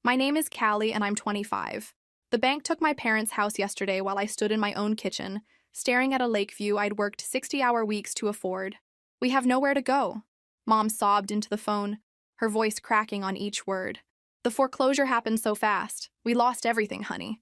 My name is Callie and I'm 25. The bank took my parents' house yesterday while I stood in my own kitchen, staring at a lake view I'd worked 60-hour weeks to afford. We have nowhere to go. Mom sobbed into the phone, her voice cracking on each word. The foreclosure happened so fast. We lost everything, honey.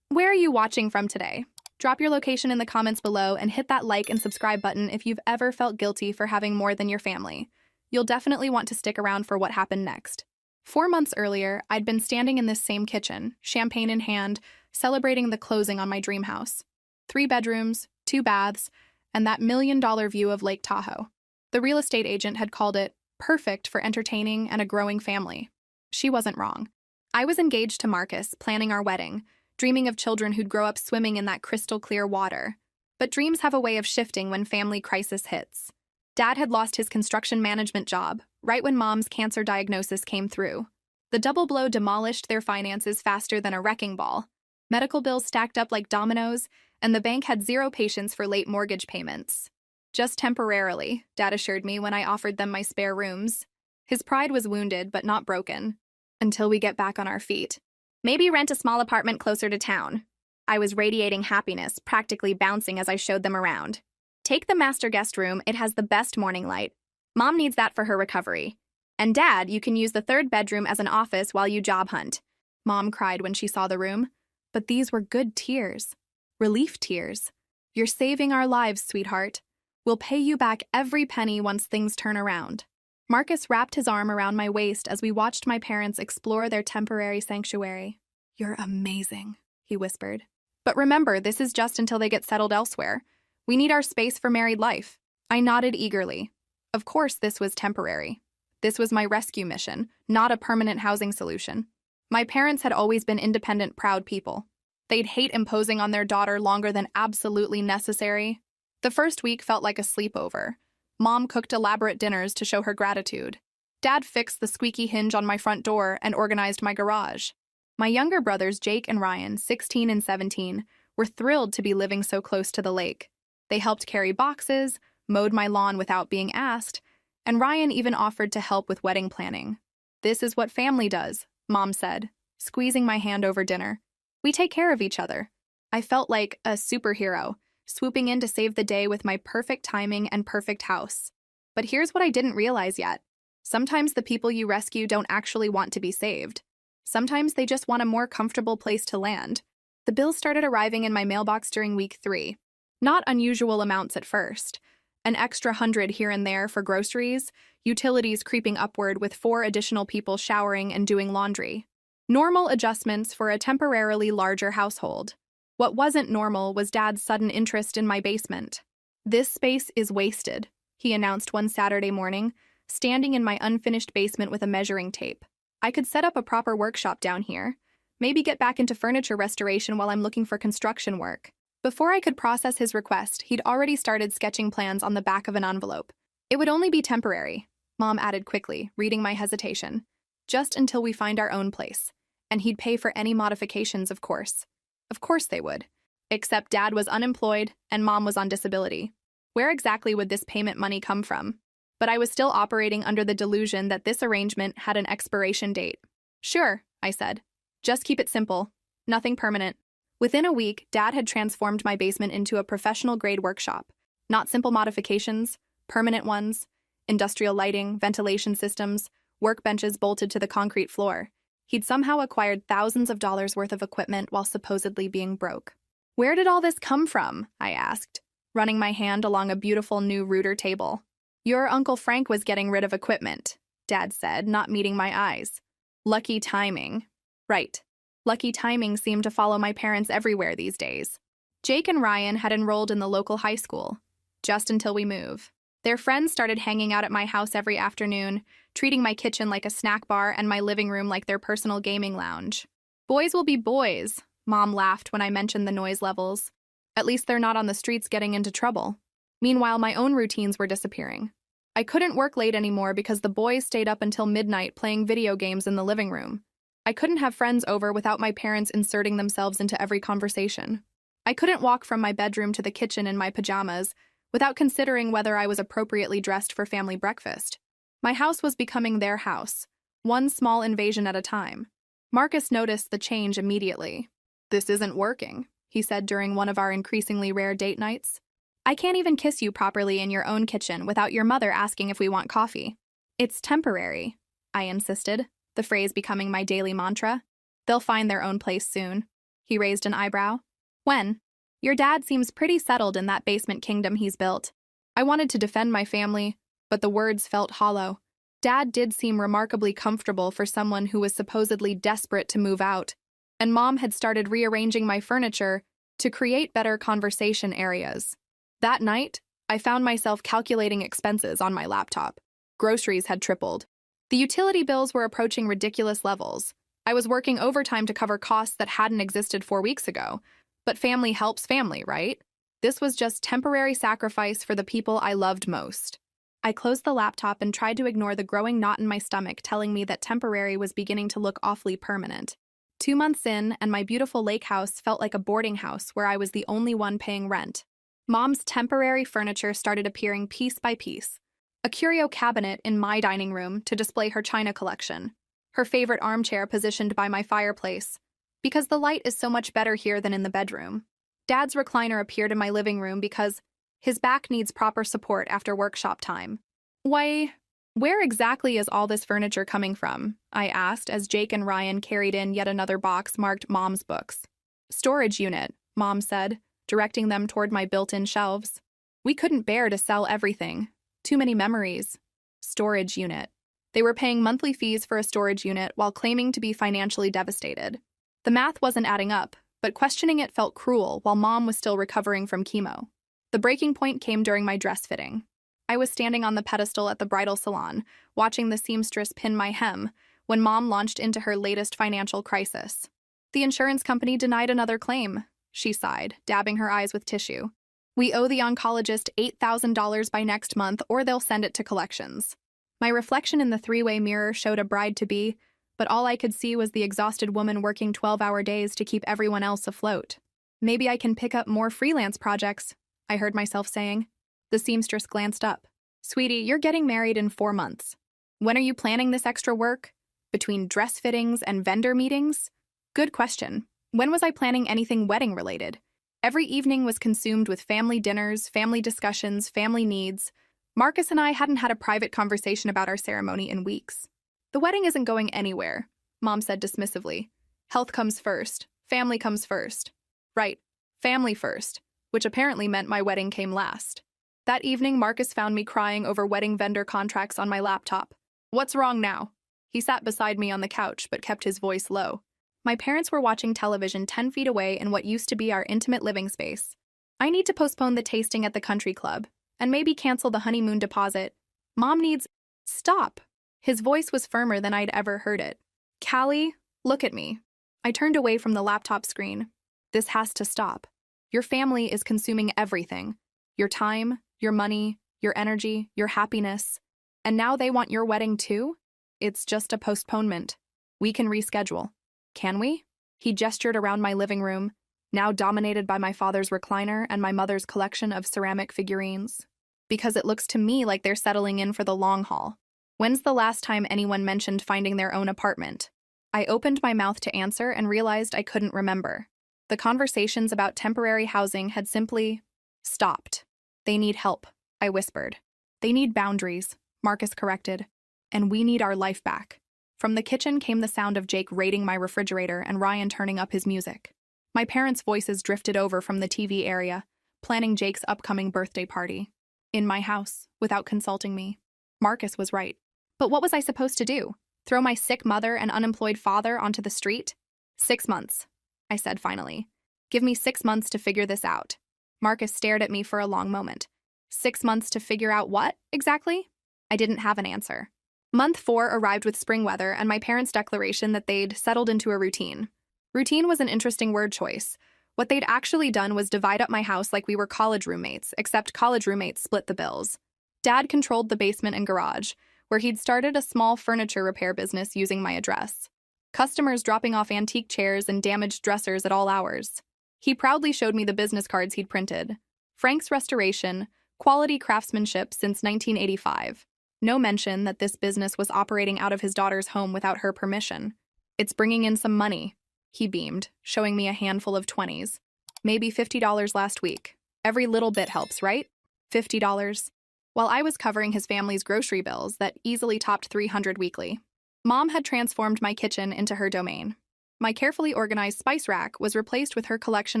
Where are you watching from today? Drop your location in the comments below and hit that like and subscribe button if you've ever felt guilty for having more than your family. You'll definitely want to stick around for what happened next. 4 months earlier, I'd been standing in this same kitchen, champagne in hand, celebrating the closing on my dream house. 3 bedrooms, 2 baths, and that million-dollar view of Lake Tahoe. The real estate agent had called it perfect for entertaining and a growing family. She wasn't wrong. I was engaged to Marcus, planning our wedding, dreaming of children who'd grow up swimming in that crystal-clear water. But dreams have a way of shifting when family crisis hits. Dad had lost his construction management job, right when Mom's cancer diagnosis came through. The double blow demolished their finances faster than a wrecking ball. Medical bills stacked up like dominoes, and the bank had zero patience for late mortgage payments. Just temporarily, Dad assured me when I offered them my spare rooms. His pride was wounded, but not broken. Until we get back on our feet. Maybe rent a small apartment closer to town. I was radiating happiness, practically bouncing as I showed them around. Take the master guest room, it has the best morning light. Mom needs that for her recovery. And Dad, you can use the 3rd bedroom as an office while you job hunt. Mom cried when she saw the room. But these were good tears. Relief tears. You're saving our lives, sweetheart. We'll pay you back every penny once things turn around. Marcus wrapped his arm around my waist as we watched my parents explore their temporary sanctuary. You're amazing, he whispered. But remember, this is just until they get settled elsewhere. We need our space for married life. I nodded eagerly. Of course, this was temporary. This was my rescue mission, not a permanent housing solution. My parents had always been independent, proud people. They'd hate imposing on their daughter longer than absolutely necessary. The first week felt like a sleepover. Mom cooked elaborate dinners to show her gratitude. Dad fixed the squeaky hinge on my front door and organized my garage. My younger brothers, Jake and Ryan, 16 and 17, were thrilled to be living so close to the lake. They helped carry boxes, mowed my lawn without being asked, and Ryan even offered to help with wedding planning. This is what family does, Mom said, squeezing my hand over dinner. We take care of each other. I felt like a superhero, swooping in to save the day with my perfect timing and perfect house. But here's what I didn't realize yet. Sometimes the people you rescue don't actually want to be saved. Sometimes they just want a more comfortable place to land. The bills started arriving in my mailbox during week 3. Not unusual amounts at first. An extra 100 here and there for groceries, utilities creeping upward with 4 additional people showering and doing laundry. Normal adjustments for a temporarily larger household. What wasn't normal was Dad's sudden interest in my basement. This space is wasted, he announced one Saturday morning, standing in my unfinished basement with a measuring tape. I could set up a proper workshop down here. Maybe get back into furniture restoration while I'm looking for construction work. Before I could process his request, he'd already started sketching plans on the back of an envelope. It would only be temporary, Mom added quickly, reading my hesitation. Just until we find our own place. And he'd pay for any modifications, of course. Of course they would. Except Dad was unemployed and Mom was on disability. Where exactly would this payment money come from? But I was still operating under the delusion that this arrangement had an expiration date. Sure, I said. Just keep it simple. Nothing permanent. Within a week, Dad had transformed my basement into a professional-grade workshop. Not simple modifications, permanent ones, industrial lighting, ventilation systems, workbenches bolted to the concrete floor. He'd somehow acquired thousands of dollars worth of equipment while supposedly being broke. Where did all this come from? I asked, running my hand along a beautiful new router table. Your Uncle Frank was getting rid of equipment, Dad said, not meeting my eyes. Lucky timing. Right. Lucky timing seemed to follow my parents everywhere these days. Jake and Ryan had enrolled in the local high school, just until we move. Their friends started hanging out at my house every afternoon, treating my kitchen like a snack bar and my living room like their personal gaming lounge. Boys will be boys, Mom laughed when I mentioned the noise levels. At least they're not on the streets getting into trouble. Meanwhile, my own routines were disappearing. I couldn't work late anymore because the boys stayed up until midnight playing video games in the living room. I couldn't have friends over without my parents inserting themselves into every conversation. I couldn't walk from my bedroom to the kitchen in my pajamas without considering whether I was appropriately dressed for family breakfast. My house was becoming their house, one small invasion at a time. Marcus noticed the change immediately. "This isn't working," he said during one of our increasingly rare date nights. "I can't even kiss you properly in your own kitchen without your mother asking if we want coffee." "It's temporary," I insisted, the phrase becoming my daily mantra. "They'll find their own place soon." He raised an eyebrow. "When?" "Your dad seems pretty settled in that basement kingdom he's built." I wanted to defend my family, but the words felt hollow. Dad did seem remarkably comfortable for someone who was supposedly desperate to move out, and Mom had started rearranging my furniture to create better conversation areas. That night, I found myself calculating expenses on my laptop. Groceries had tripled. The utility bills were approaching ridiculous levels. I was working overtime to cover costs that hadn't existed 4 weeks ago. But family helps family, right? This was just temporary sacrifice for the people I loved most. I closed the laptop and tried to ignore the growing knot in my stomach telling me that temporary was beginning to look awfully permanent. 2 months in, and my beautiful lake house felt like a boarding house where I was the only one paying rent. Mom's temporary furniture started appearing piece by piece. A curio cabinet in my dining room to display her china collection. Her favorite armchair positioned by my fireplace, because the light is so much better here than in the bedroom. Dad's recliner appeared in my living room because his back needs proper support after workshop time. "Why, where exactly is all this furniture coming from?" I asked as Jake and Ryan carried in yet another box marked Mom's books. "Storage unit," Mom said, directing them toward my built-in shelves. "We couldn't bear to sell everything. Too many memories." Storage unit. They were paying monthly fees for a storage unit while claiming to be financially devastated. The math wasn't adding up, but questioning it felt cruel while Mom was still recovering from chemo. The breaking point came during my dress fitting. I was standing on the pedestal at the bridal salon, watching the seamstress pin my hem, when Mom launched into her latest financial crisis. "The insurance company denied another claim," she sighed, dabbing her eyes with tissue. "We owe the oncologist $8,000 by next month or they'll send it to collections." My reflection in the three-way mirror showed a bride-to-be, but all I could see was the exhausted woman working 12-hour days to keep everyone else afloat. "Maybe I can pick up more freelance projects," I heard myself saying. The seamstress glanced up. "Sweetie, you're getting married in 4 months. When are you planning this extra work? Between dress fittings and vendor meetings?" Good question. When was I planning anything wedding-related? Every evening was consumed with family dinners, family discussions, family needs. Marcus and I hadn't had a private conversation about our ceremony in weeks. "The wedding isn't going anywhere," Mom said dismissively. "Health comes first. Family comes first." Right, family first, which apparently meant my wedding came last. That evening, Marcus found me crying over wedding vendor contracts on my laptop. "What's wrong now?" He sat beside me on the couch but kept his voice low. My parents were watching television 10 feet away in what used to be our intimate living space. "I need to postpone the tasting at the country club, and maybe cancel the honeymoon deposit. Mom needs—" "Stop!" His voice was firmer than I'd ever heard it. "Callie, look at me." I turned away from the laptop screen. "This has to stop. Your family is consuming everything. Your time, your money, your energy, your happiness. And now they want your wedding too? It's just a postponement. We can reschedule." "Can we?" He gestured around my living room, now dominated by my father's recliner and my mother's collection of ceramic figurines. "Because it looks to me like they're settling in for the long haul. When's the last time anyone mentioned finding their own apartment?" I opened my mouth to answer and realized I couldn't remember. The conversations about temporary housing had simply stopped. "They need help," I whispered. "They need boundaries," Marcus corrected. "And we need our life back." From the kitchen came the sound of Jake raiding my refrigerator and Ryan turning up his music. My parents' voices drifted over from the TV area, planning Jake's upcoming birthday party. In my house, without consulting me. Marcus was right. But what was I supposed to do? Throw my sick mother and unemployed father onto the street? 6 months, I said finally. "Give me 6 months to figure this out." Marcus stared at me for a long moment. 6 months to figure out what, exactly? I didn't have an answer. Month 4 arrived with spring weather and my parents' declaration that they'd settled into a routine. Routine was an interesting word choice. What they'd actually done was divide up my house like we were college roommates, except college roommates split the bills. Dad controlled the basement and garage, where he'd started a small furniture repair business using my address. Customers dropping off antique chairs and damaged dressers at all hours. He proudly showed me the business cards he'd printed. Frank's Restoration, quality craftsmanship since 1985. No mention that this business was operating out of his daughter's home without her permission. It's bringing in some money, he beamed, showing me a handful of 20s. Maybe $50 last week. Every little bit helps, right? $50. While I was covering his family's grocery bills that easily topped 300 weekly. Mom had transformed my kitchen into her domain. My carefully organized spice rack was replaced with her collection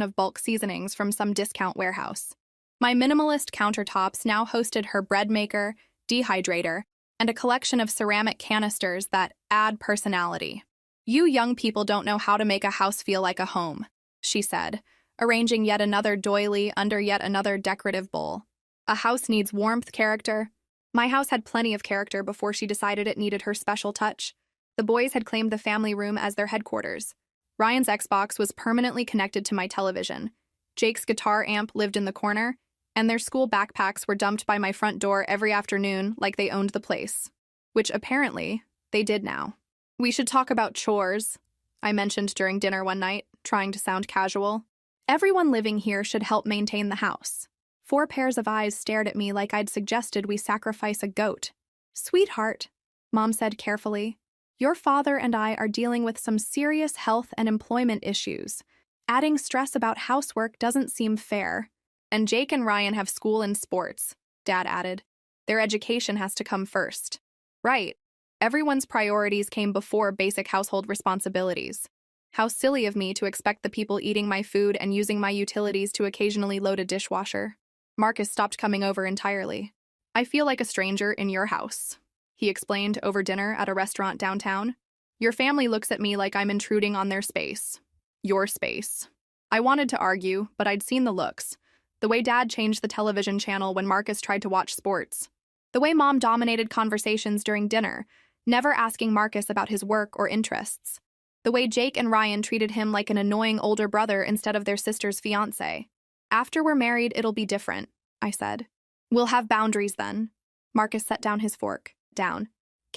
of bulk seasonings from some discount warehouse. My minimalist countertops now hosted her bread maker, dehydrator, and a collection of ceramic canisters that add personality. You young people don't know how to make a house feel like a home, she said, arranging yet another doily under yet another decorative bowl. A house needs warmth, character. My house had plenty of character before she decided it needed her special touch. The boys had claimed the family room as their headquarters. Ryan's Xbox was permanently connected to my television. Jake's guitar amp lived in the corner, and their school backpacks were dumped by my front door every afternoon like they owned the place. Which apparently, they did now. We should talk about chores, I mentioned during dinner one night, trying to sound casual. Everyone living here should help maintain the house. 4 pairs of eyes stared at me like I'd suggested we sacrifice a goat. Sweetheart, Mom said carefully, your father and I are dealing with some serious health and employment issues. Adding stress about housework doesn't seem fair. And Jake and Ryan have school and sports, Dad added. Their education has to come first. Right. Everyone's priorities came before basic household responsibilities. How silly of me to expect the people eating my food and using my utilities to occasionally load a dishwasher. Marcus stopped coming over entirely. I feel like a stranger in your house, he explained over dinner at a restaurant downtown. Your family looks at me like I'm intruding on their space. Your space. I wanted to argue, but I'd seen the looks. The way Dad changed the television channel when Marcus tried to watch sports. The way Mom dominated conversations during dinner, never asking Marcus about his work or interests. The way Jake and Ryan treated him like an annoying older brother instead of their sister's fiancé. After we're married, it'll be different, I said. We'll have boundaries then. Marcus set down his fork. Down.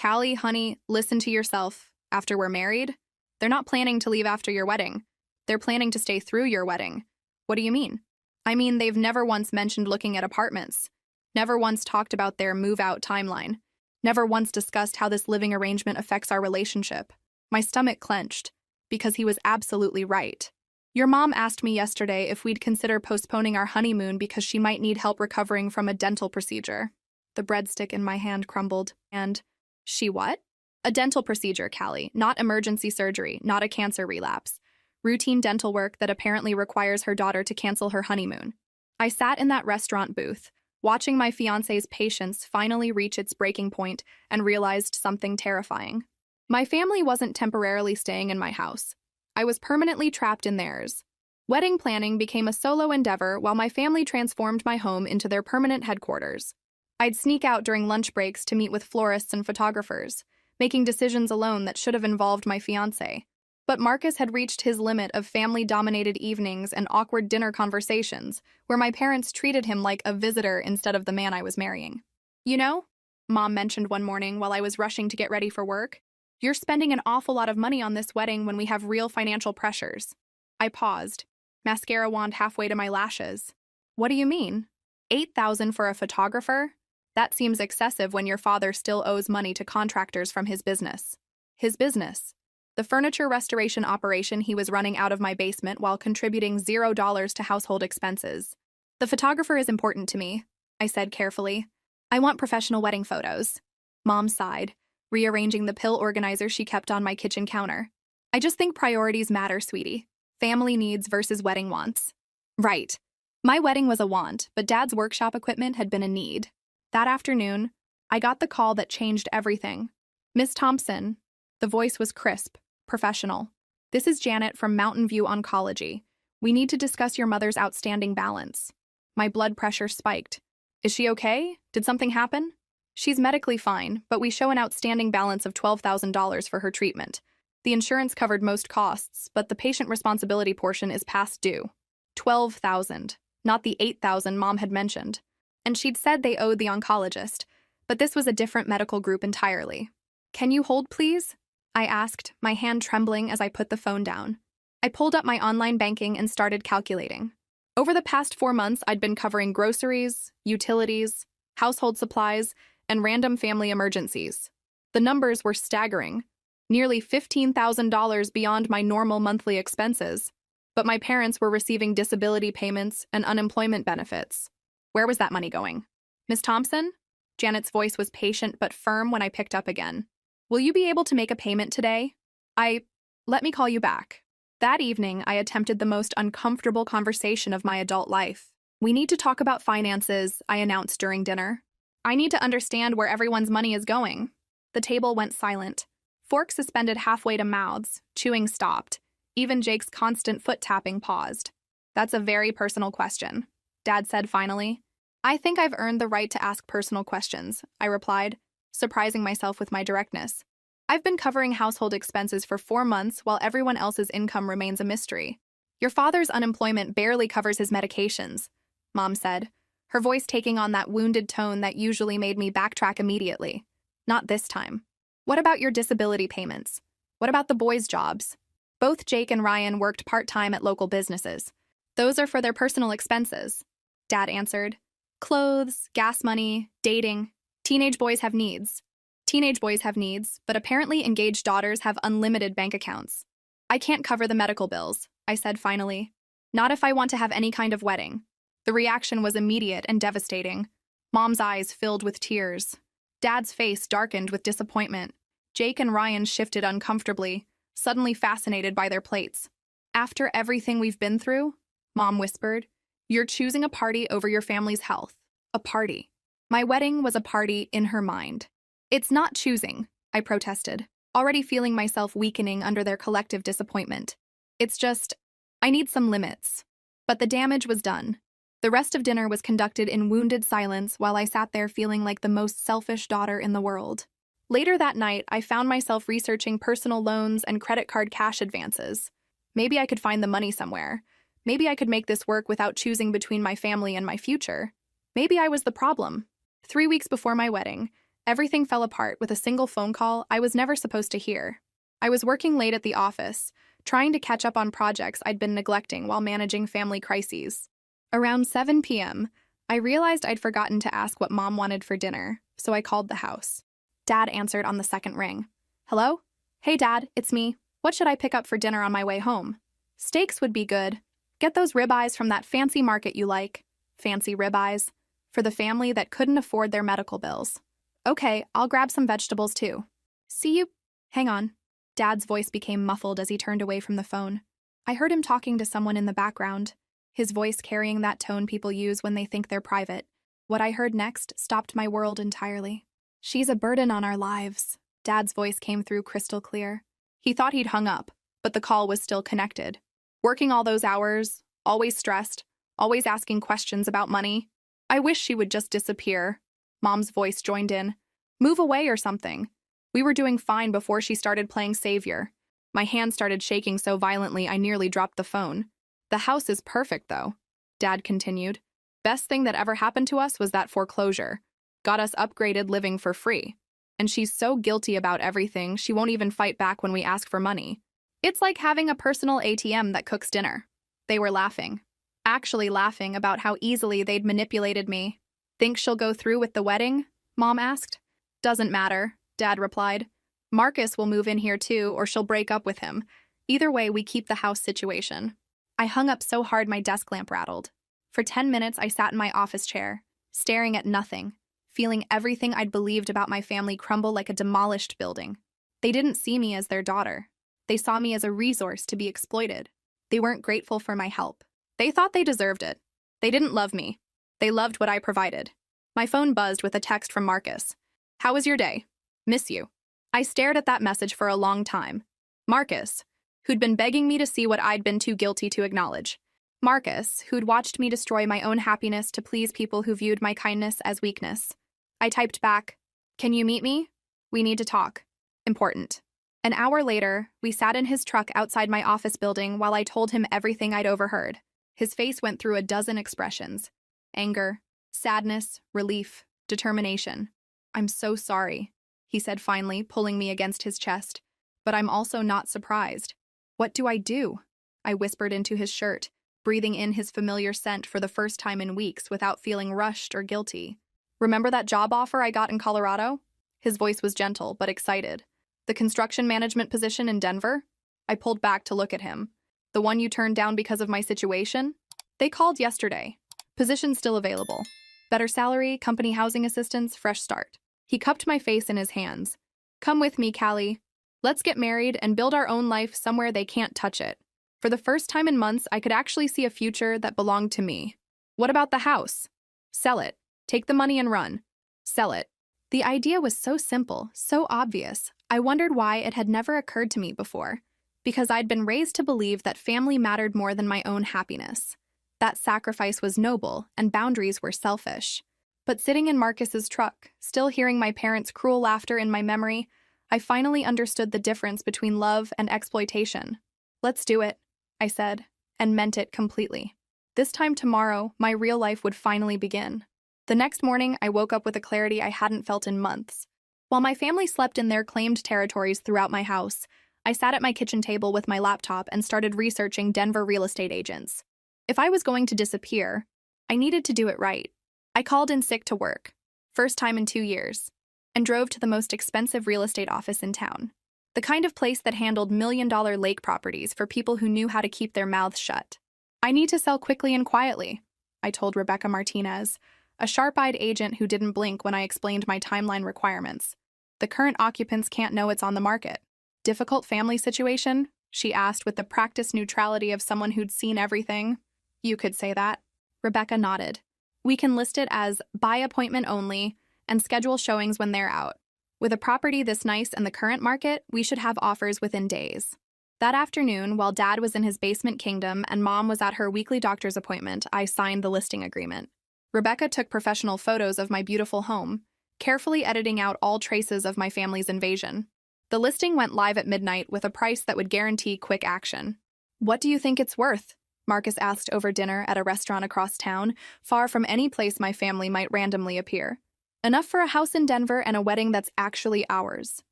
Callie, honey, listen to yourself. After we're married? They're not planning to leave after your wedding. They're planning to stay through your wedding. What do you mean? I mean, they've never once mentioned looking at apartments. Never once talked about their move-out timeline. Never once discussed how this living arrangement affects our relationship. My stomach clenched, because he was absolutely right. Your mom asked me yesterday if we'd consider postponing our honeymoon because she might need help recovering from a dental procedure. The breadstick in my hand crumbled, and, she what? A dental procedure, Callie, not emergency surgery, not a cancer relapse. Routine dental work that apparently requires her daughter to cancel her honeymoon. I sat in that restaurant booth, watching my fiancé's patience finally reach its breaking point and realized something terrifying. My family wasn't temporarily staying in my house. I was permanently trapped in theirs. Wedding planning became a solo endeavor while my family transformed my home into their permanent headquarters. I'd sneak out during lunch breaks to meet with florists and photographers, making decisions alone that should have involved my fiancé. But Marcus had reached his limit of family-dominated evenings and awkward dinner conversations, where my parents treated him like a visitor instead of the man I was marrying. You know, Mom mentioned one morning while I was rushing to get ready for work, you're spending an awful lot of money on this wedding when we have real financial pressures. I paused, mascara wand halfway to my lashes. What do you mean? $8,000 for a photographer? That seems excessive when your father still owes money to contractors from his business. His business? The furniture restoration operation he was running out of my basement while contributing $0 to household expenses. The photographer is important to me, I said carefully. I want professional wedding photos. Mom sighed, rearranging the pill organizer she kept on my kitchen counter. I just think priorities matter, sweetie. Family needs versus wedding wants. Right. My wedding was a want, but Dad's workshop equipment had been a need. That afternoon, I got the call that changed everything. Miss Thompson. The voice was crisp, professional. This is Janet from Mountain View Oncology. We need to discuss your mother's outstanding balance. My blood pressure spiked. Is she okay? Did something happen? She's medically fine, but we show an outstanding balance of $12,000 for her treatment. The insurance covered most costs, but the patient responsibility portion is past due. $12,000, not the $8,000 Mom had mentioned. And she'd said they owed the oncologist, but this was a different medical group entirely. Can you hold, please? I asked, my hand trembling as I put the phone down. I pulled up my online banking and started calculating. Over the past 4 months, I'd been covering groceries, utilities, household supplies, and random family emergencies. The numbers were staggering. nearly $15,000 beyond my normal monthly expenses. But my parents were receiving disability payments and unemployment benefits. Where was that money going? Miss Thompson? Janet's voice was patient but firm when I picked up again. Will you be able to make a payment today? Let me call you back. That evening, I attempted the most uncomfortable conversation of my adult life. We need to talk about finances, I announced during dinner. I need to understand where everyone's money is going. The table went silent. Forks suspended halfway to mouths, chewing stopped. Even Jake's constant foot tapping paused. That's a very personal question, Dad said finally. I think I've earned the right to ask personal questions, I replied, surprising myself with my directness. I've been covering household expenses for 4 months while everyone else's income remains a mystery. Your father's unemployment barely covers his medications, Mom said, her voice taking on that wounded tone that usually made me backtrack immediately. Not this time. What about your disability payments? What about the boys' jobs? Both Jake and Ryan worked part-time at local businesses. Those are for their personal expenses, Dad answered. Clothes, gas money, dating. Teenage boys have needs. Teenage boys have needs, but apparently engaged daughters have unlimited bank accounts. I can't cover the medical bills, I said finally. Not if I want to have any kind of wedding. The reaction was immediate and devastating. Mom's eyes filled with tears. Dad's face darkened with disappointment. Jake and Ryan shifted uncomfortably, suddenly fascinated by their plates. After everything we've been through, Mom whispered, you're choosing a party over your family's health. A party. My wedding was a party in her mind. It's not choosing, I protested, already feeling myself weakening under their collective disappointment. It's just, I need some limits. But the damage was done. The rest of dinner was conducted in wounded silence while I sat there feeling like the most selfish daughter in the world. Later that night, I found myself researching personal loans and credit card cash advances. Maybe I could find the money somewhere. Maybe I could make this work without choosing between my family and my future. Maybe I was the problem. 3 weeks before my wedding, everything fell apart with a single phone call I was never supposed to hear. I was working late at the office, trying to catch up on projects I'd been neglecting while managing family crises. Around 7 p.m., I realized I'd forgotten to ask what Mom wanted for dinner, so I called the house. Dad answered on the second ring. Hello? Hey, Dad, it's me. What should I pick up for dinner on my way home? Steaks would be good. Get those ribeyes from that fancy market you like. Fancy ribeyes. For the family that couldn't afford their medical bills. Okay, I'll grab some vegetables too. See you. Hang on. Dad's voice became muffled as he turned away from the phone. I heard him talking to someone in the background, his voice carrying that tone people use when they think they're private. What I heard next stopped my world entirely. She's a burden on our lives. Dad's voice came through crystal clear. He thought he'd hung up, but the call was still connected. Working all those hours, always stressed, always asking questions about money. I wish she would just disappear. Mom's voice joined in. Move away or something. We were doing fine before she started playing savior. My hand started shaking so violently I nearly dropped the phone. The house is perfect, though, Dad continued. Best thing that ever happened to us was that foreclosure. Got us upgraded living for free. And she's so guilty about everything, she won't even fight back when we ask for money. It's like having a personal ATM that cooks dinner. They were laughing. Actually laughing about how easily they'd manipulated me. Think she'll go through with the wedding? Mom asked. Doesn't matter, Dad replied. Marcus will move in here too, or she'll break up with him. Either way, we keep the house situation. I hung up so hard my desk lamp rattled. For 10 minutes, I sat in my office chair, staring at nothing, feeling everything I'd believed about my family crumble like a demolished building. They didn't see me as their daughter. They saw me as a resource to be exploited. They weren't grateful for my help. They thought they deserved it. They didn't love me. They loved what I provided. My phone buzzed with a text from Marcus. How was your day? Miss you. I stared at that message for a long time. Marcus, who'd been begging me to see what I'd been too guilty to acknowledge. Marcus, who'd watched me destroy my own happiness to please people who viewed my kindness as weakness. I typed back, Can you meet me? We need to talk. Important. An hour later, we sat in his truck outside my office building while I told him everything I'd overheard. His face went through a dozen expressions. Anger, sadness, relief, determination. I'm so sorry, he said finally, pulling me against his chest. But I'm also not surprised. What do I do? I whispered into his shirt, breathing in his familiar scent for the first time in weeks without feeling rushed or guilty. Remember that job offer I got in Colorado? His voice was gentle but excited. The construction management position in Denver? I pulled back to look at him. The one you turned down because of my situation? They called yesterday. Position still available. Better salary, company housing assistance, fresh start. He cupped my face in his hands. Come with me, Callie. Let's get married and build our own life somewhere they can't touch it. For the first time in months, I could actually see a future that belonged to me. What about the house? Sell it. Take the money and run. Sell it. The idea was so simple, so obvious. I wondered why it had never occurred to me before. Because I'd been raised to believe that family mattered more than my own happiness. That sacrifice was noble and boundaries were selfish. But sitting in Marcus's truck, still hearing my parents' cruel laughter in my memory, I finally understood the difference between love and exploitation. Let's do it, I said, and meant it completely. This time tomorrow, my real life would finally begin. The next morning, I woke up with a clarity I hadn't felt in months. While my family slept in their claimed territories throughout my house, I sat at my kitchen table with my laptop and started researching Denver real estate agents. If I was going to disappear, I needed to do it right. I called in sick to work, first time in 2 years, and drove to the most expensive real estate office in town. The kind of place that handled million-dollar lake properties for people who knew how to keep their mouths shut. I need to sell quickly and quietly, I told Rebecca Martinez, a sharp-eyed agent who didn't blink when I explained my timeline requirements. The current occupants can't know it's on the market. Difficult family situation? She asked with the practiced neutrality of someone who'd seen everything. You could say that. Rebecca nodded. We can list it as by appointment only and schedule showings when they're out. With a property this nice and the current market, we should have offers within days. That afternoon, while Dad was in his basement kingdom and Mom was at her weekly doctor's appointment, I signed the listing agreement. Rebecca took professional photos of my beautiful home, carefully editing out all traces of my family's invasion. The listing went live at midnight with a price that would guarantee quick action. What do you think it's worth? Marcus asked over dinner at a restaurant across town, far from any place my family might randomly appear. Enough for a house in Denver and a wedding that's actually ours.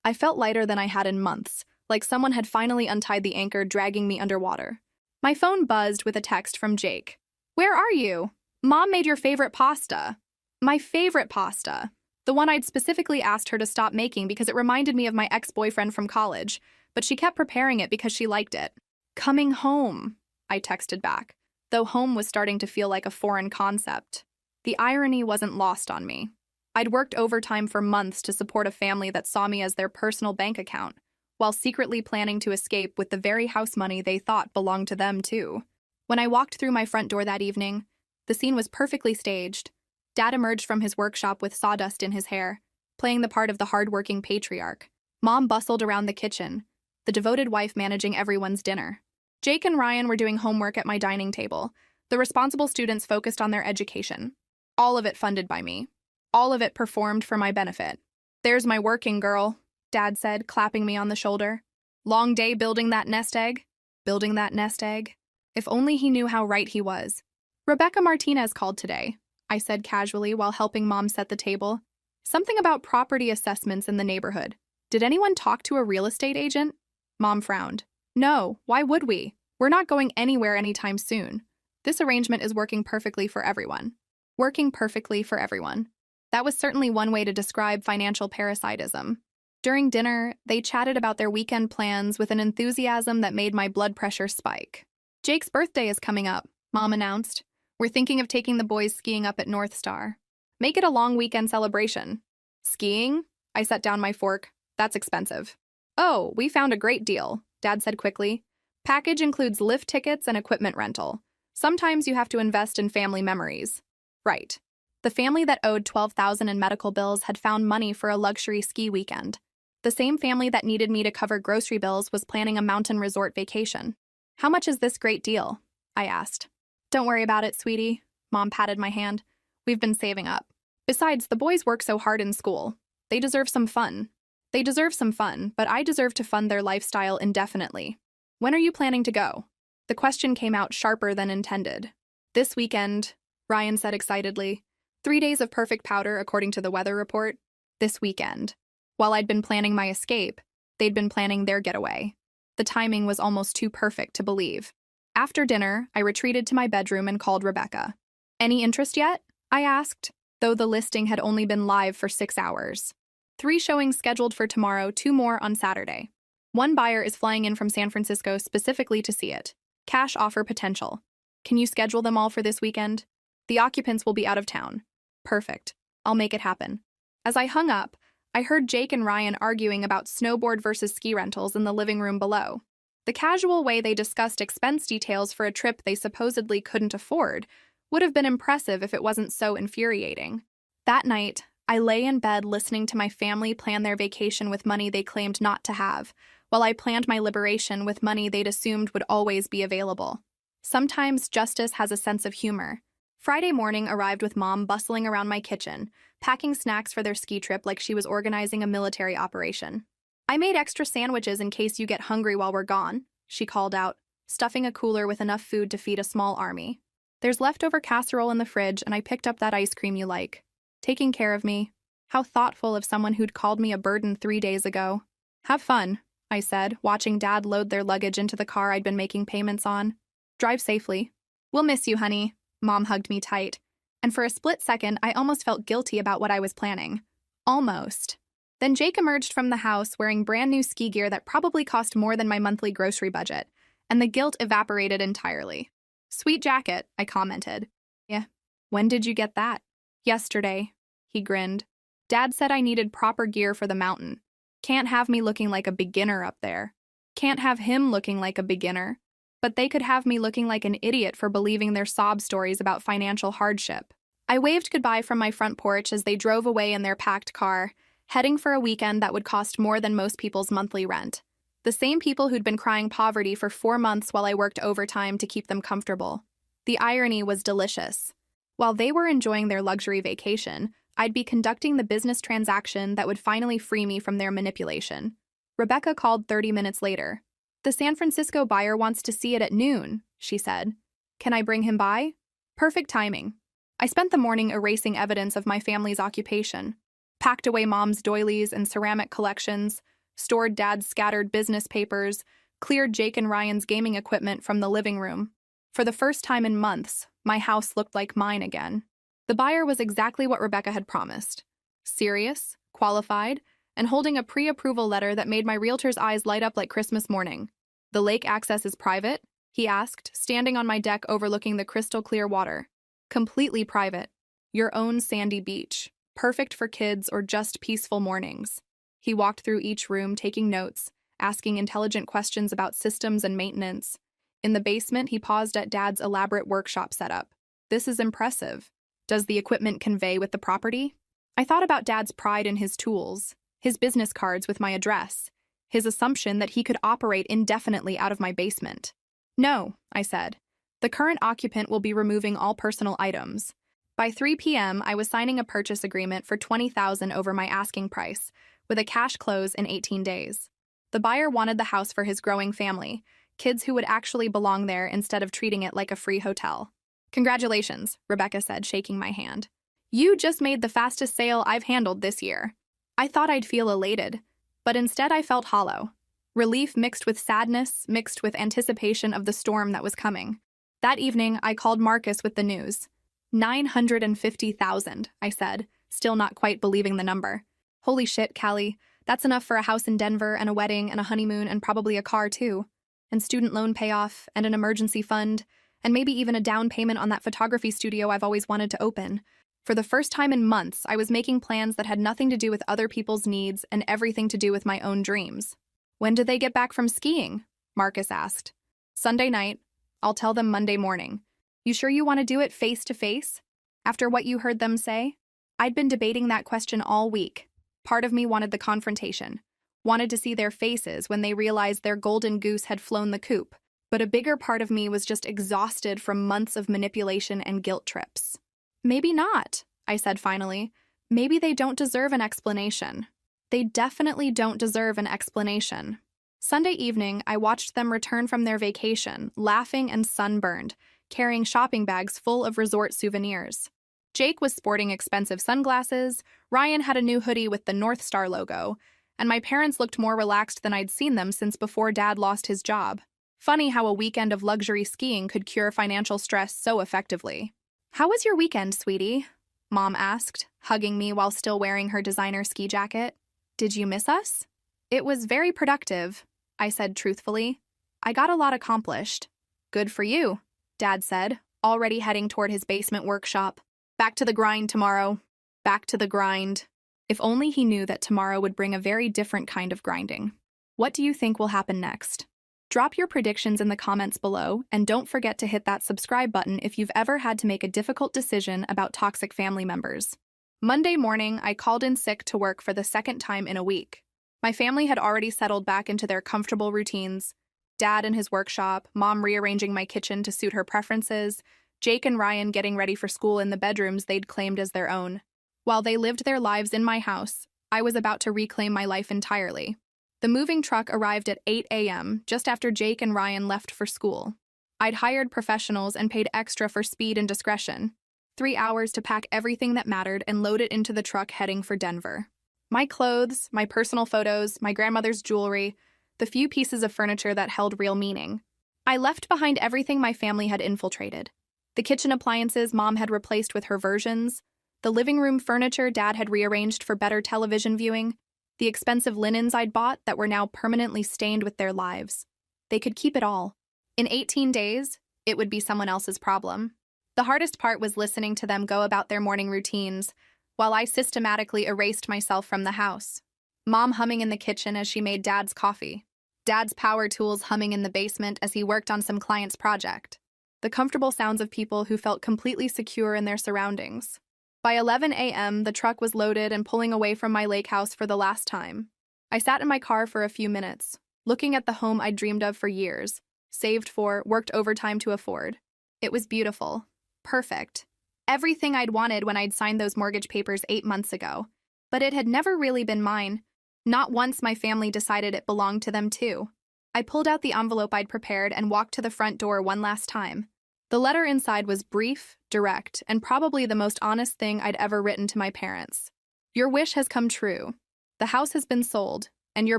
I felt lighter than I had in months, like someone had finally untied the anchor dragging me underwater. My phone buzzed with a text from Jake. Where are you? Mom made your favorite pasta. My favorite pasta. The one I'd specifically asked her to stop making because it reminded me of my ex-boyfriend from college, but she kept preparing it because she liked it. Coming home, I texted back, though home was starting to feel like a foreign concept. The irony wasn't lost on me. I'd worked overtime for months to support a family that saw me as their personal bank account, while secretly planning to escape with the very house money they thought belonged to them too. When I walked through my front door that evening, the scene was perfectly staged. Dad emerged from his workshop with sawdust in his hair, playing the part of the hard-working patriarch. Mom bustled around the kitchen, the devoted wife managing everyone's dinner. Jake and Ryan were doing homework at my dining table, the responsible students focused on their education. All of it funded by me. All of it performed for my benefit. There's my working girl, Dad said, clapping me on the shoulder. Long day building that nest egg? Building that nest egg? If only he knew how right he was. Rebecca Martinez called today, I said casually while helping Mom set the table. Something about property assessments in the neighborhood. Did anyone talk to a real estate agent? Mom frowned. No, why would we? We're not going anywhere anytime soon. This arrangement is working perfectly for everyone. Working perfectly for everyone. That was certainly one way to describe financial parasitism. During dinner, they chatted about their weekend plans with an enthusiasm that made my blood pressure spike. Jake's birthday is coming up, Mom announced. We're thinking of taking the boys skiing up at North Star. Make it a long weekend celebration. Skiing? I set down my fork. That's expensive. Oh, we found a great deal, Dad said quickly. Package includes lift tickets and equipment rental. Sometimes you have to invest in family memories. Right. The family that owed $12,000 in medical bills had found money for a luxury ski weekend. The same family that needed me to cover grocery bills was planning a mountain resort vacation. How much is this great deal? I asked. Don't worry about it, sweetie. Mom patted my hand. We've been saving up. Besides, the boys work so hard in school. They deserve some fun. They deserve some fun, but I deserve to fund their lifestyle indefinitely. When are you planning to go? The question came out sharper than intended. This weekend, Ryan said excitedly. 3 days of perfect powder, according to the weather report. This weekend. While I'd been planning my escape, they'd been planning their getaway. The timing was almost too perfect to believe. After dinner, I retreated to my bedroom and called Rebecca. Any interest yet? I asked, though the listing had only been live for 6 hours. 3 showings scheduled for tomorrow, 2 more on Saturday. One buyer is flying in from San Francisco specifically to see it. Cash offer potential. Can you schedule them all for this weekend? The occupants will be out of town. Perfect. I'll make it happen. As I hung up, I heard Jake and Ryan arguing about snowboard versus ski rentals in the living room below. The casual way they discussed expense details for a trip they supposedly couldn't afford would have been impressive if it wasn't so infuriating. That night, I lay in bed listening to my family plan their vacation with money they claimed not to have, while I planned my liberation with money they'd assumed would always be available. Sometimes justice has a sense of humor. Friday morning arrived with Mom bustling around my kitchen, packing snacks for their ski trip like she was organizing a military operation. "I made extra sandwiches in case you get hungry while we're gone," she called out, stuffing a cooler with enough food to feed a small army. "There's leftover casserole in the fridge, and I picked up that ice cream you like." Taking care of me. How thoughtful of someone who'd called me a burden 3 days ago. "Have fun," I said, watching Dad load their luggage into the car I'd been making payments on. "Drive safely." "We'll miss you, honey." Mom hugged me tight, and for a split second, I almost felt guilty about what I was planning. Almost. Then Jake emerged from the house wearing brand new ski gear that probably cost more than my monthly grocery budget, and the guilt evaporated entirely. "Sweet jacket," I commented. "Yeah. When did you get that?" "Yesterday," he grinned. "Dad said I needed proper gear for the mountain. Can't have me looking like a beginner up there. Can't have him looking like a beginner. But they could have me looking like an idiot for believing their sob stories about financial hardship." I waved goodbye from my front porch as they drove away in their packed car, heading for a weekend that would cost more than most people's monthly rent. The same people who'd been crying poverty for 4 months while I worked overtime to keep them comfortable. The irony was delicious. While they were enjoying their luxury vacation, I'd be conducting the business transaction that would finally free me from their manipulation. Rebecca called 30 minutes later. "The San Francisco buyer wants to see it at noon," she said. "Can I bring him by?" Perfect timing. I spent the morning erasing evidence of my family's occupation, packed away Mom's doilies and ceramic collections, stored Dad's scattered business papers, cleared Jake and Ryan's gaming equipment from the living room. For the first time in months, my house looked like mine again. The buyer was exactly what Rebecca had promised. Serious, qualified, and holding a pre-approval letter that made my realtor's eyes light up like Christmas morning. "The lake access is private?" he asked, standing on my deck overlooking the crystal-clear water. "Completely private. Your own sandy beach. Perfect for kids or just peaceful mornings." He walked through each room, taking notes, asking intelligent questions about systems and maintenance. In the basement, he paused at Dad's elaborate workshop setup. "This is impressive. Does the equipment convey with the property?" I thought about Dad's pride in his tools, his business cards with my address, his assumption that he could operate indefinitely out of my basement. "No," I said. "The current occupant will be removing all personal items." By 3 p.m., I was signing a purchase agreement for $20,000 over my asking price, with a cash close in 18 days. The buyer wanted the house for his growing family, kids who would actually belong there instead of treating it like a free hotel. "Congratulations," Rebecca said, shaking my hand. "You just made the fastest sale I've handled this year." I thought I'd feel elated, but instead I felt hollow. Relief mixed with sadness, mixed with anticipation of the storm that was coming. That evening, I called Marcus with the news. $950,000, I said, still not quite believing the number. "Holy shit, Callie. That's enough for a house in Denver and a wedding and a honeymoon and probably a car, too. And student loan payoff and an emergency fund and maybe even a down payment on that photography studio I've always wanted to open." For the first time in months, I was making plans that had nothing to do with other people's needs and everything to do with my own dreams. "When do they get back from skiing?" Marcus asked. "Sunday night. I'll tell them Monday morning." "You sure you want to do it face to face? After what you heard them say?" I'd been debating that question all week. Part of me wanted the confrontation, wanted to see their faces when they realized their golden goose had flown the coop, but a bigger part of me was just exhausted from months of manipulation and guilt trips. "Maybe not," I said finally. "Maybe they don't deserve an explanation." They definitely don't deserve an explanation. Sunday evening, I watched them return from their vacation, laughing and sunburned, carrying shopping bags full of resort souvenirs. Jake was sporting expensive sunglasses, Ryan had a new hoodie with the North Star logo, and my parents looked more relaxed than I'd seen them since before Dad lost his job. Funny how a weekend of luxury skiing could cure financial stress so effectively. "How was your weekend, sweetie?" Mom asked, hugging me while still wearing her designer ski jacket. Did you miss us? It was very productive, I said truthfully. I got a lot accomplished. Good for you, Dad said, already heading toward his basement workshop. Back to the grind tomorrow. Back to the grind. If only he knew that tomorrow would bring a very different kind of grinding. What do you think will happen next? Drop your predictions in the comments below, and don't forget to hit that subscribe button if you've ever had to make a difficult decision about toxic family members. Monday morning, I called in sick to work for the second time in a week. My family had already settled back into their comfortable routines. Dad in his workshop, Mom rearranging my kitchen to suit her preferences, Jake and Ryan getting ready for school in the bedrooms they'd claimed as their own. While they lived their lives in my house, I was about to reclaim my life entirely. The moving truck arrived at 8 a.m., just after Jake and Ryan left for school. I'd hired professionals and paid extra for speed and discretion. 3 hours to pack everything that mattered and load it into the truck heading for Denver. My clothes, my personal photos, my grandmother's jewelry, the few pieces of furniture that held real meaning. I left behind everything my family had infiltrated. The kitchen appliances Mom had replaced with her versions, the living room furniture Dad had rearranged for better television viewing, the expensive linens I'd bought that were now permanently stained with their lives. They could keep it all. In 18 days, it would be someone else's problem. The hardest part was listening to them go about their morning routines, while I systematically erased myself from the house. Mom humming in the kitchen as she made Dad's coffee. Dad's power tools humming in the basement as he worked on some client's project. The comfortable sounds of people who felt completely secure in their surroundings. By 11 a.m., the truck was loaded and pulling away from my lake house for the last time. I sat in my car for a few minutes, looking at the home I'd dreamed of for years, saved for, worked overtime to afford. It was beautiful. Perfect. Everything I'd wanted when I'd signed those mortgage papers 8 months ago. But it had never really been mine. Not once my family decided it belonged to them too. I pulled out the envelope I'd prepared and walked to the front door one last time. The letter inside was brief, direct, and probably the most honest thing I'd ever written to my parents. Your wish has come true. The house has been sold, and your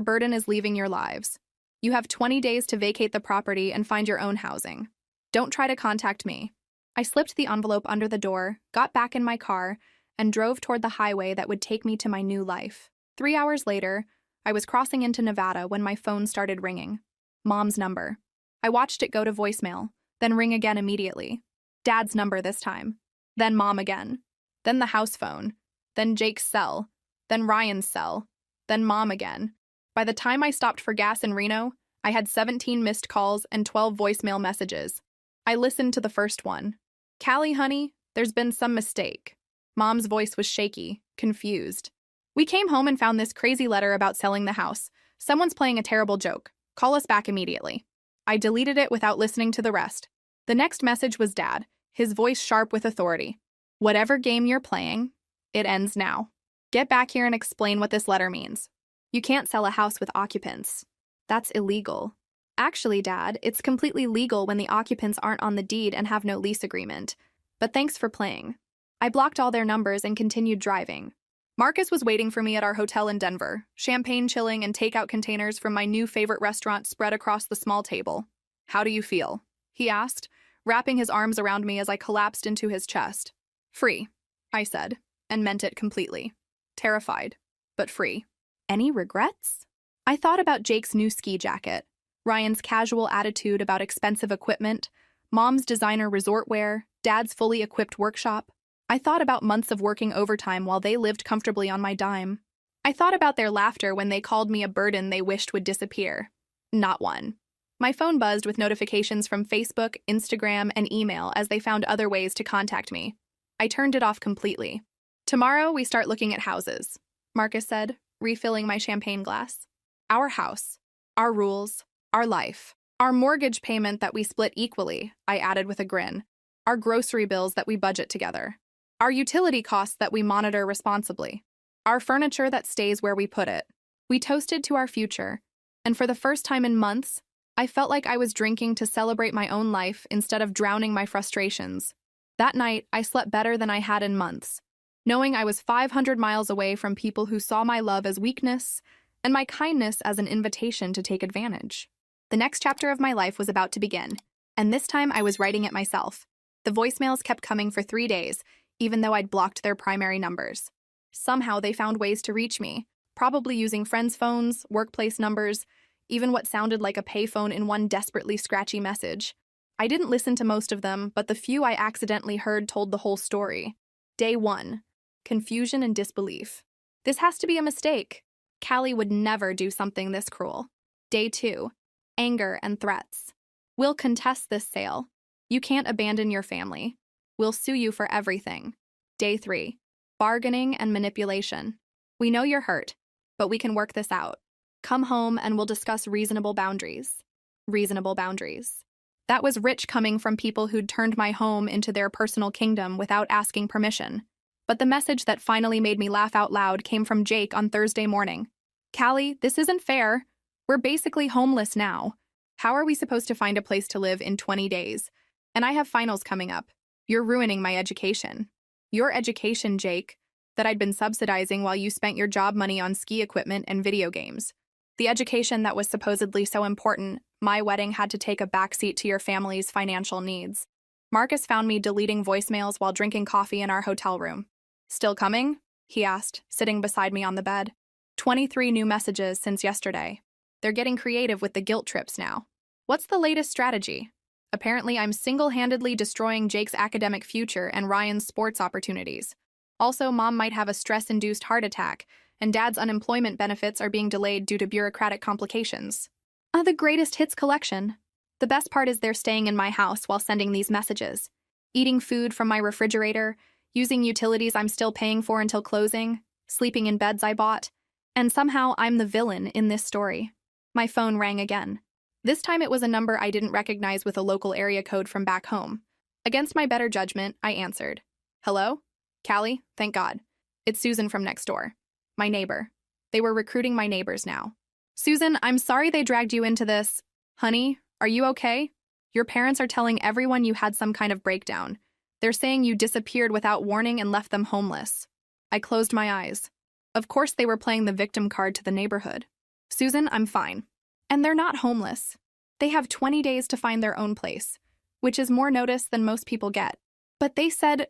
burden is leaving your lives. You have 20 days to vacate the property and find your own housing. Don't try to contact me. I slipped the envelope under the door, got back in my car, and drove toward the highway that would take me to my new life. 3 hours later, I was crossing into Nevada when my phone started ringing. Mom's number. I watched it go to voicemail, then ring again immediately. Dad's number this time. Then Mom again. Then the house phone. Then Jake's cell. Then Ryan's cell. Then Mom again. By the time I stopped for gas in Reno, I had 17 missed calls and 12 voicemail messages. I listened to the first one. Callie, honey, there's been some mistake. Mom's voice was shaky, confused. We came home and found this crazy letter about selling the house. Someone's playing a terrible joke. Call us back immediately. I deleted it without listening to the rest. The next message was Dad, his voice sharp with authority. Whatever game you're playing, it ends now. Get back here and explain what this letter means. You can't sell a house with occupants. That's illegal. Actually, Dad, it's completely legal when the occupants aren't on the deed and have no lease agreement. But thanks for playing. I blocked all their numbers and continued driving. Marcus was waiting for me at our hotel in Denver, champagne chilling and takeout containers from my new favorite restaurant spread across the small table. How do you feel? He asked, wrapping his arms around me as I collapsed into his chest. Free, I said, and meant it completely. Terrified, but free. Any regrets? I thought about Jake's new ski jacket, Ryan's casual attitude about expensive equipment, Mom's designer resort wear, Dad's fully equipped workshop. I thought about months of working overtime while they lived comfortably on my dime. I thought about their laughter when they called me a burden they wished would disappear. Not one. My phone buzzed with notifications from Facebook, Instagram, and email as they found other ways to contact me. I turned it off completely. Tomorrow, we start looking at houses, Marcus said, refilling my champagne glass. Our house, our rules, our life. Our mortgage payment that we split equally, I added with a grin. Our grocery bills that we budget together. Our utility costs that we monitor responsibly. Our furniture that stays where we put it. We toasted to our future, and for the first time in months, I felt like I was drinking to celebrate my own life instead of drowning my frustrations. That night, I slept better than I had in months, knowing I was 500 miles away from people who saw my love as weakness and my kindness as an invitation to take advantage. The next chapter of my life was about to begin, and this time I was writing it myself. The voicemails kept coming for 3 days, even though I'd blocked their primary numbers. Somehow they found ways to reach me. probably using friends' phones, workplace numbers, even what sounded like a payphone in one desperately scratchy message. I didn't listen to most of them, but the few I accidentally heard told the whole story. Day 1. Confusion and disbelief. This has to be a mistake. Callie would never do something this cruel. Day 2. Anger and threats. We'll contest this sale. You can't abandon your family. We'll sue you for everything. Day 3. Bargaining and manipulation. We know you're hurt, but we can work this out. Come home and we'll discuss reasonable boundaries. Reasonable boundaries. That was rich coming from people who'd turned my home into their personal kingdom without asking permission. But the message that finally made me laugh out loud came from Jake on Thursday morning. Callie, this isn't fair. We're basically homeless now. How are we supposed to find a place to live in 20 days? And I have finals coming up. You're ruining my education. Your education, Jake, that I'd been subsidizing while you spent your job money on ski equipment and video games. The education that was supposedly so important, my wedding had to take a backseat to your family's financial needs. Marcus found me deleting voicemails while drinking coffee in our hotel room. Still coming? He asked, sitting beside me on the bed. 23 new messages since yesterday. They're getting creative with the guilt trips now. What's the latest strategy? Apparently, I'm single-handedly destroying Jake's academic future and Ryan's sports opportunities. Also, Mom might have a stress-induced heart attack, and Dad's unemployment benefits are being delayed due to bureaucratic complications. The greatest hits collection. The best part is they're staying in my house while sending these messages. Eating food from my refrigerator, using utilities I'm still paying for until closing, sleeping in beds I bought, and somehow I'm the villain in this story. My phone rang again. This time it was a number I didn't recognize with a local area code from back home. Against my better judgment, I answered. Hello? Callie? Thank God. It's Susan from next door. My neighbor. They were recruiting my neighbors now. Susan, I'm sorry they dragged you into this. Honey, are you okay? Your parents are telling everyone you had some kind of breakdown. They're saying you disappeared without warning and left them homeless. I closed my eyes. Of course they were playing the victim card to the neighborhood. Susan, I'm fine. And they're not homeless. They have 20 days to find their own place, which is more notice than most people get. But they said,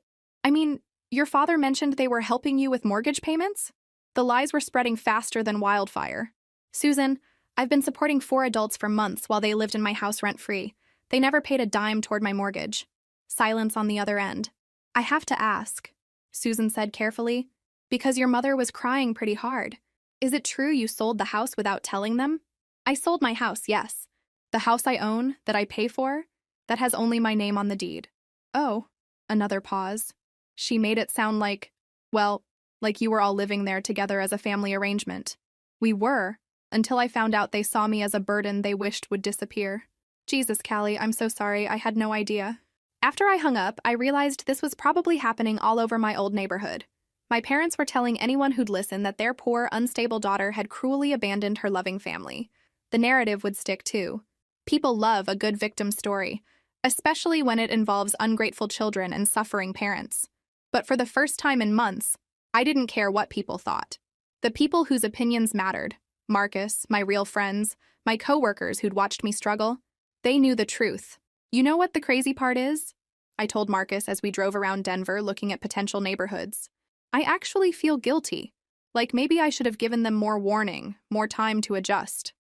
your father mentioned they were helping you with mortgage payments? The lies were spreading faster than wildfire. Susan, I've been supporting 4 adults for months while they lived in my house rent-free. They never paid a dime toward my mortgage. Silence on the other end. I have to ask, Susan said carefully, because your mother was crying pretty hard. Is it true you sold the house without telling them? I sold my house, yes. The house I own, that I pay for, that has only my name on the deed. Oh, another pause. She made it sound like you were all living there together as a family arrangement. We were, until I found out they saw me as a burden they wished would disappear. Jesus, Callie, I'm so sorry, I had no idea. After I hung up, I realized this was probably happening all over my old neighborhood. My parents were telling anyone who'd listen that their poor, unstable daughter had cruelly abandoned her loving family. The narrative would stick too. People love a good victim story, especially when it involves ungrateful children and suffering parents. But for the first time in months, I didn't care what people thought. The people whose opinions mattered, Marcus, my real friends, my coworkers who'd watched me struggle, they knew the truth. You know what the crazy part is? I told Marcus as we drove around Denver looking at potential neighborhoods. I actually feel guilty. Like maybe I should have given them more warning, more time to adjust.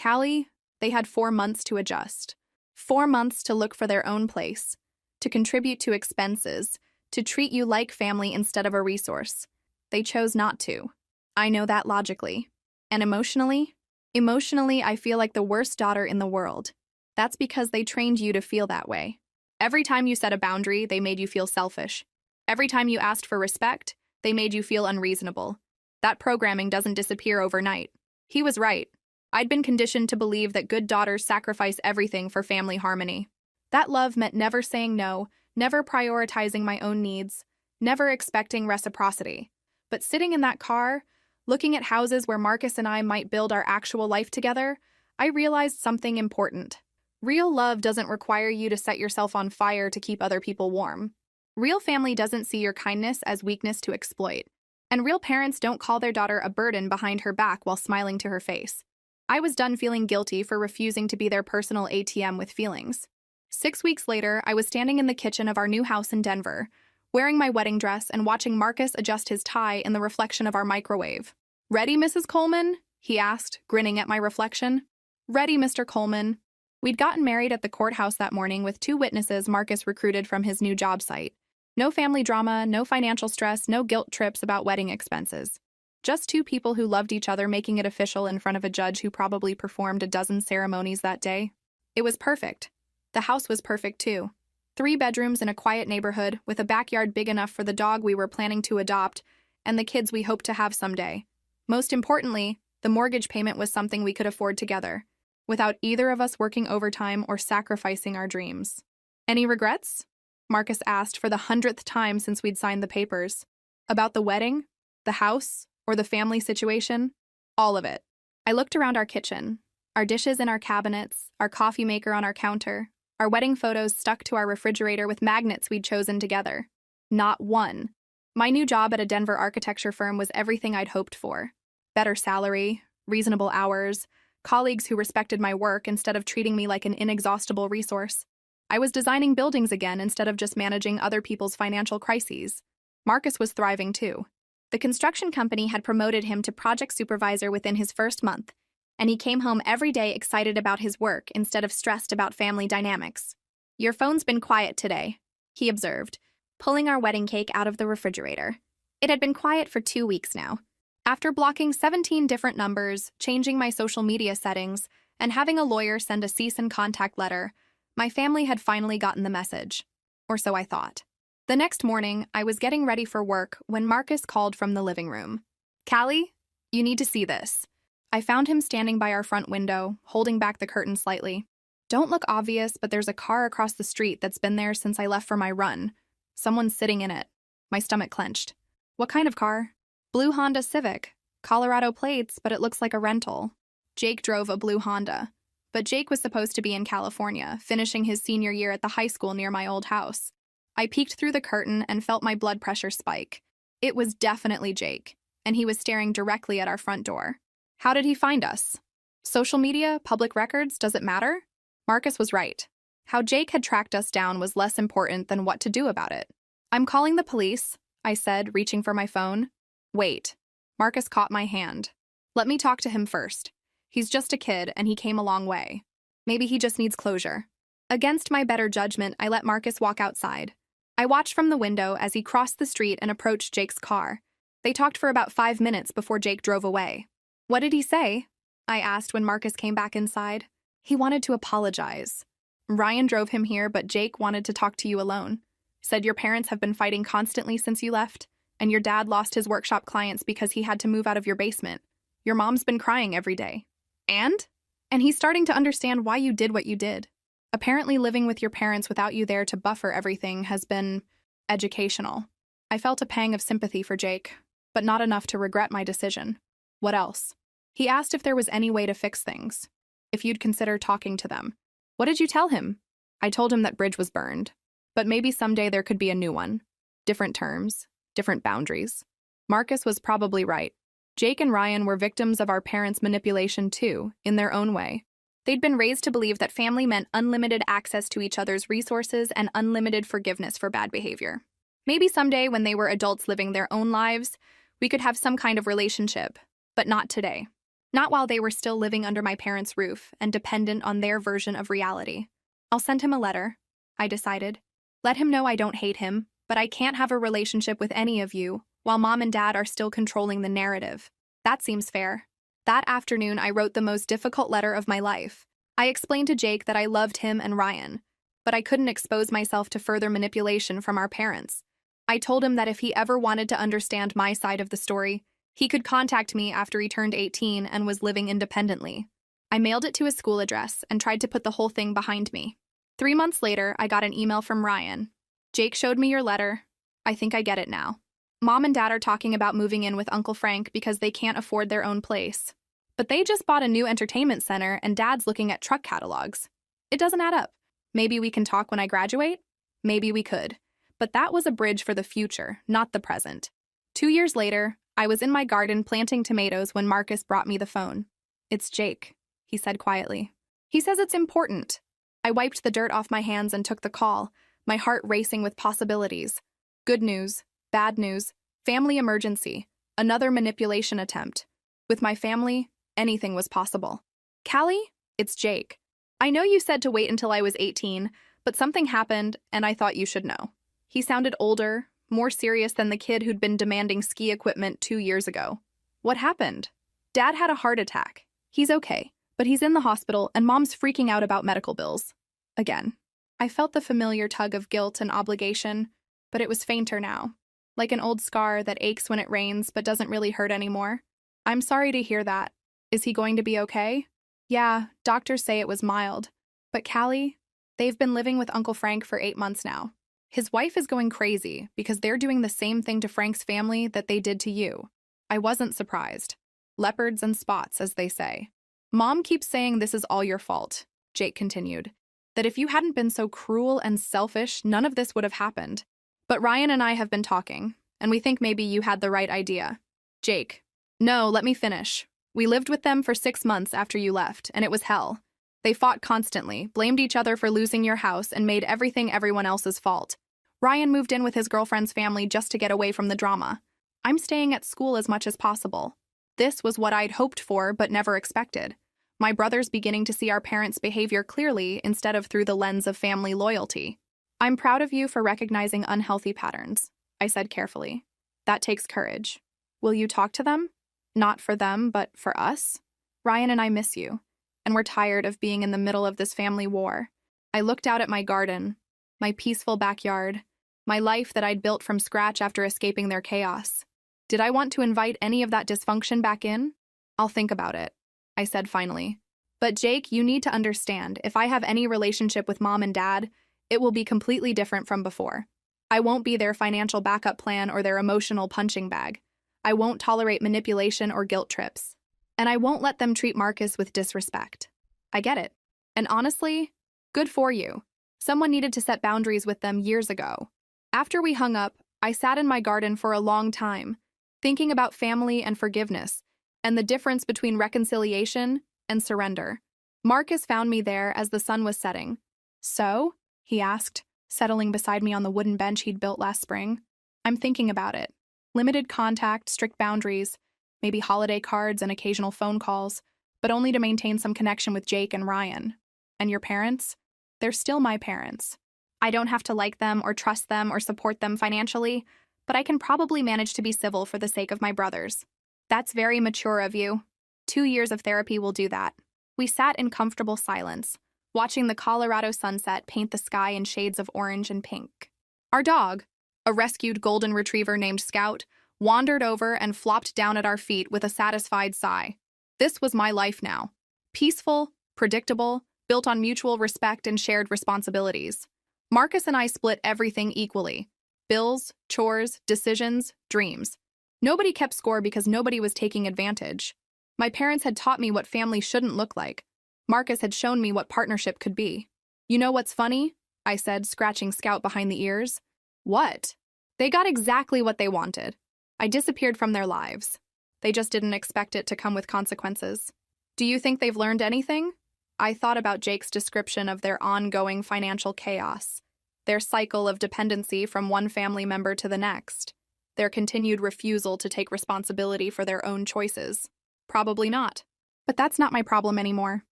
Callie, they had 4 months to adjust. 4 months to look for their own place, to contribute to expenses, to treat you like family instead of a resource. They chose not to. I know that logically. And emotionally, I feel like the worst daughter in the world. That's because they trained you to feel that way. Every time you set a boundary, they made you feel selfish. Every time you asked for respect, they made you feel unreasonable. That programming doesn't disappear overnight. He was right. I'd been conditioned to believe that good daughters sacrifice everything for family harmony. That love meant never saying no, never prioritizing my own needs, never expecting reciprocity. But sitting in that car, looking at houses where Marcus and I might build our actual life together, I realized something important. Real love doesn't require you to set yourself on fire to keep other people warm. Real family doesn't see your kindness as weakness to exploit. And real parents don't call their daughter a burden behind her back while smiling to her face. I was done feeling guilty for refusing to be their personal ATM with feelings. 6 weeks later, I was standing in the kitchen of our new house in Denver, wearing my wedding dress and watching Marcus adjust his tie in the reflection of our microwave. Ready, Mrs. Coleman? He asked, grinning at my reflection. Ready, Mr. Coleman. We'd gotten married at the courthouse that morning with 2 witnesses Marcus recruited from his new job site. No family drama, no financial stress, no guilt trips about wedding expenses. Just 2 people who loved each other making it official in front of a judge who probably performed a dozen ceremonies that day. It was perfect. The house was perfect too. 3 bedrooms in a quiet neighborhood with a backyard big enough for the dog we were planning to adopt and the kids we hoped to have someday. Most importantly, the mortgage payment was something we could afford together, without either of us working overtime or sacrificing our dreams. Any regrets? Marcus asked for the 100th time since we'd signed the papers. About the wedding, the house, or the family situation? All of it. I looked around our kitchen, our dishes in our cabinets, our coffee maker on our counter, our wedding photos stuck to our refrigerator with magnets we'd chosen together. Not one. My new job at a Denver architecture firm was everything I'd hoped for. Better salary, reasonable hours, colleagues who respected my work instead of treating me like an inexhaustible resource. I was designing buildings again instead of just managing other people's financial crises. Marcus was thriving too. The construction company had promoted him to project supervisor within his first month, and he came home every day excited about his work instead of stressed about family dynamics. Your phone's been quiet today, he observed, pulling our wedding cake out of the refrigerator. It had been quiet for 2 weeks now. After blocking 17 different numbers, changing my social media settings, and having a lawyer send a cease and contact letter, my family had finally gotten the message. Or so I thought. The next morning, I was getting ready for work when Marcus called from the living room. Callie, you need to see this. I found him standing by our front window, holding back the curtain slightly. Don't look obvious, but there's a car across the street that's been there since I left for my run. Someone's sitting in it. My stomach clenched. What kind of car? Blue Honda Civic. Colorado plates, but it looks like a rental. Jake drove a blue Honda. But Jake was supposed to be in California, finishing his senior year at the high school near my old house. I peeked through the curtain and felt my blood pressure spike. It was definitely Jake, and he was staring directly at our front door. How did he find us? Social media, public records, does it matter? Marcus was right. How Jake had tracked us down was less important than what to do about it. I'm calling the police, I said, reaching for my phone. Wait. Marcus caught my hand. Let me talk to him first. He's just a kid, and he came a long way. Maybe he just needs closure. Against my better judgment, I let Marcus walk outside. I watched from the window as he crossed the street and approached Jake's car. They talked for about 5 minutes before Jake drove away. What did he say? I asked when Marcus came back inside. He wanted to apologize. Ryan drove him here, but Jake wanted to talk to you alone. Said your parents have been fighting constantly since you left, and your dad lost his workshop clients because he had to move out of your basement. Your mom's been crying every day. And he's starting to understand why you did what you did. Apparently living with your parents without you there to buffer everything has been educational. I felt a pang of sympathy for Jake, but not enough to regret my decision. What else? He asked if there was any way to fix things, if you'd consider talking to them. What did you tell him? I told him that bridge was burned, but maybe someday there could be a new one. Different terms, different boundaries. Marcus was probably right. Jake and Ryan were victims of our parents' manipulation too, in their own way. They'd been raised to believe that family meant unlimited access to each other's resources and unlimited forgiveness for bad behavior. Maybe someday, when they were adults living their own lives, we could have some kind of relationship, but not today. Not while they were still living under my parents' roof and dependent on their version of reality. I'll send him a letter, I decided. Let him know I don't hate him, but I can't have a relationship with any of you while mom and dad are still controlling the narrative. That seems fair. That afternoon, I wrote the most difficult letter of my life. I explained to Jake that I loved him and Ryan, but I couldn't expose myself to further manipulation from our parents. I told him that if he ever wanted to understand my side of the story, he could contact me after he turned 18 and was living independently. I mailed it to his school address and tried to put the whole thing behind me. 3 months later, I got an email from Ryan. Jake showed me your letter. I think I get it now. Mom and Dad are talking about moving in with Uncle Frank because they can't afford their own place. But they just bought a new entertainment center and Dad's looking at truck catalogs. It doesn't add up. Maybe we can talk when I graduate? Maybe we could. But that was a bridge for the future, not the present. 2 years later, I was in my garden planting tomatoes when Marcus brought me the phone. It's Jake, he said quietly. He says it's important. I wiped the dirt off my hands and took the call, my heart racing with possibilities. Good news. Bad news, family emergency, another manipulation attempt. With my family, anything was possible. Callie, it's Jake. I know you said to wait until I was 18, but something happened and I thought you should know. He sounded older, more serious than the kid who'd been demanding ski equipment 2 years ago. What happened? Dad had a heart attack. He's okay, but he's in the hospital and Mom's freaking out about medical bills. Again. I felt the familiar tug of guilt and obligation, but it was fainter now, like an old scar that aches when it rains but doesn't really hurt anymore. I'm sorry to hear that. Is he going to be okay? Yeah, doctors say it was mild. But Callie, they've been living with Uncle Frank for 8 months now. His wife is going crazy because they're doing the same thing to Frank's family that they did to you. I wasn't surprised. Leopards and spots, as they say. Mom keeps saying this is all your fault, Jake continued. That if you hadn't been so cruel and selfish, none of this would have happened. But Ryan and I have been talking, and we think maybe you had the right idea. Jake. No, let me finish. We lived with them for 6 months after you left, and it was hell. They fought constantly, blamed each other for losing your house, and made everything everyone else's fault. Ryan moved in with his girlfriend's family just to get away from the drama. I'm staying at school as much as possible. This was what I'd hoped for but never expected. My brother's beginning to see our parents' behavior clearly instead of through the lens of family loyalty. I'm proud of you for recognizing unhealthy patterns, I said carefully. That takes courage. Will you talk to them? Not for them, but for us? Ryan and I miss you, and we're tired of being in the middle of this family war. I looked out at my garden, my peaceful backyard, my life that I'd built from scratch after escaping their chaos. Did I want to invite any of that dysfunction back in? I'll think about it, I said finally. But Jake, you need to understand, if I have any relationship with Mom and Dad, it will be completely different from before. I won't be their financial backup plan or their emotional punching bag. I won't tolerate manipulation or guilt trips. And I won't let them treat Marcus with disrespect. I get it. And honestly, good for you. Someone needed to set boundaries with them years ago. After we hung up, I sat in my garden for a long time, thinking about family and forgiveness, and the difference between reconciliation and surrender. Marcus found me there as the sun was setting. So? He asked, settling beside me on the wooden bench he'd built last spring. I'm thinking about it. Limited contact, strict boundaries, maybe holiday cards and occasional phone calls, but only to maintain some connection with Jake and Ryan. And your parents? They're still my parents. I don't have to like them or trust them or support them financially, but I can probably manage to be civil for the sake of my brothers. That's very mature of you. 2 years of therapy will do that. We sat in comfortable silence, watching the Colorado sunset paint the sky in shades of orange and pink. Our dog, a rescued golden retriever named Scout, wandered over and flopped down at our feet with a satisfied sigh. This was my life now. Peaceful, predictable, built on mutual respect and shared responsibilities. Marcus and I split everything equally. Bills, chores, decisions, dreams. Nobody kept score because nobody was taking advantage. My parents had taught me what family shouldn't look like. Marcus had shown me what partnership could be. You know what's funny? I said, scratching Scout behind the ears. What? They got exactly what they wanted. I disappeared from their lives. They just didn't expect it to come with consequences. Do you think they've learned anything? I thought about Jake's description of their ongoing financial chaos, their cycle of dependency from one family member to the next, their continued refusal to take responsibility for their own choices. Probably not. But that's not my problem anymore.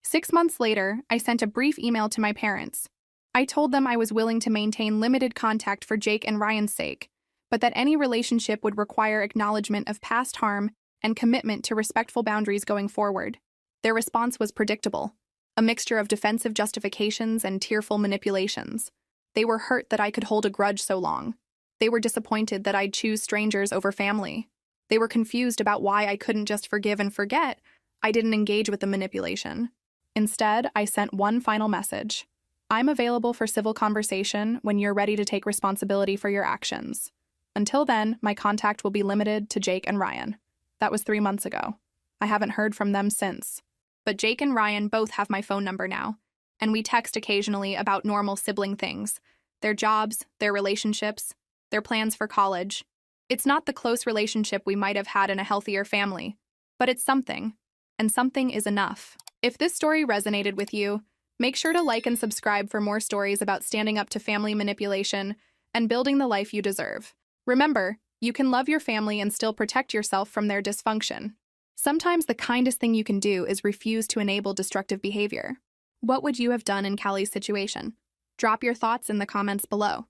6 months later, I sent a brief email to my parents. I told them I was willing to maintain limited contact for Jake and Ryan's sake, but that any relationship would require acknowledgement of past harm and commitment to respectful boundaries going forward. Their response was predictable, a mixture of defensive justifications and tearful manipulations. They were hurt that I could hold a grudge so long. They were disappointed that I'd choose strangers over family. They were confused about why I couldn't just forgive and forget. I didn't engage with the manipulation. Instead, I sent one final message. I'm available for civil conversation when you're ready to take responsibility for your actions. Until then, my contact will be limited to Jake and Ryan. That was 3 months ago. I haven't heard from them since. But Jake and Ryan both have my phone number now, and we text occasionally about normal sibling things, their jobs, their relationships, their plans for college. It's not the close relationship we might have had in a healthier family, but it's something, and something is enough. If this story resonated with you, make sure to like and subscribe for more stories about standing up to family manipulation and building the life you deserve. Remember, you can love your family and still protect yourself from their dysfunction. Sometimes the kindest thing you can do is refuse to enable destructive behavior. What would you have done in Callie's situation? Drop your thoughts in the comments below.